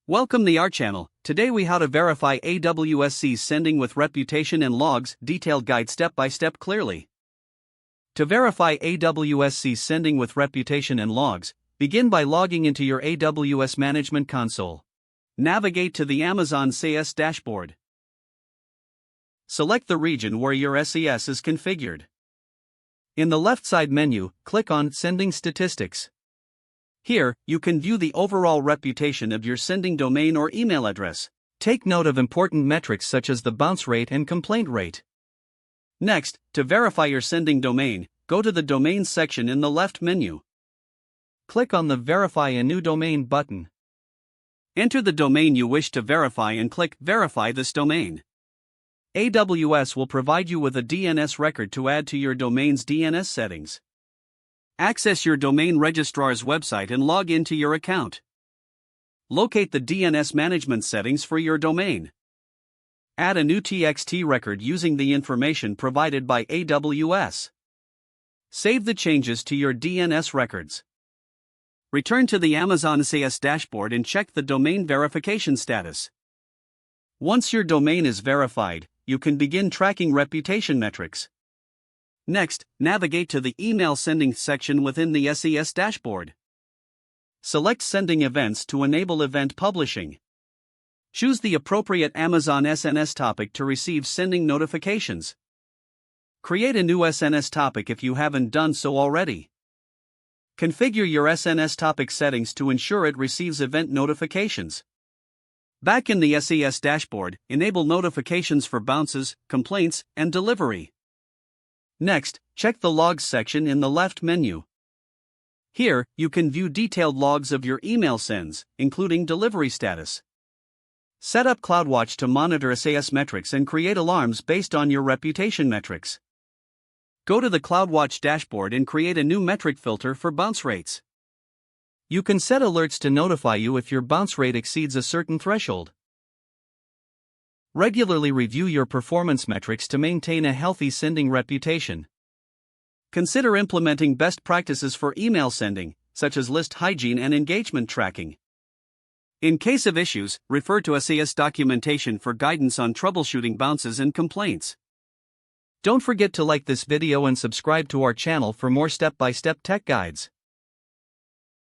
Welcome to our channel. Today we how to verify AWS SES sending with reputation and logs, detailed guide step by step clearly. To verify AWS SES sending with reputation and logs, begin by logging into your AWS Management Console. Navigate to the Amazon SES dashboard. Select the region where your SES is configured. In the left side menu, click on Sending Statistics. Here, you can view the overall reputation of your sending domain or email address. Take note of important metrics such as the bounce rate and complaint rate. Next, to verify your sending domain, go to the Domains section in the left menu. Click on the Verify a New Domain button. Enter the domain you wish to verify and click Verify this domain. AWS will provide you with a DNS record to add to your domain's DNS settings. Access your domain registrar's website and log into your account. Locate the DNS management settings for your domain. Add a new TXT record using the information provided by AWS. Save the changes to your DNS records. Return to the Amazon SES dashboard and check the domain verification status. Once your domain is verified, you can begin tracking reputation metrics. Next, navigate to the Email Sending section within the SES dashboard. Select Sending Events to enable event publishing. Choose the appropriate Amazon SNS topic to receive sending notifications. Create a new SNS topic if you haven't done so already. Configure your SNS topic settings to ensure it receives event notifications. Back in the SES dashboard, enable notifications for bounces, complaints, and delivery. Next, check the Logs section in the left menu. Here, you can view detailed logs of your email sends, including delivery status. Set up CloudWatch to monitor SES metrics and create alarms based on your reputation metrics. Go to the CloudWatch dashboard and create a new metric filter for bounce rates. You can set alerts to notify you if your bounce rate exceeds a certain threshold. Regularly review your performance metrics to maintain a healthy sending reputation. Consider implementing best practices for email sending, such as list hygiene and engagement tracking. In case of issues, refer to SES documentation for guidance on troubleshooting bounces and complaints. Don't forget to like this video and subscribe to our channel for more step-by-step tech guides.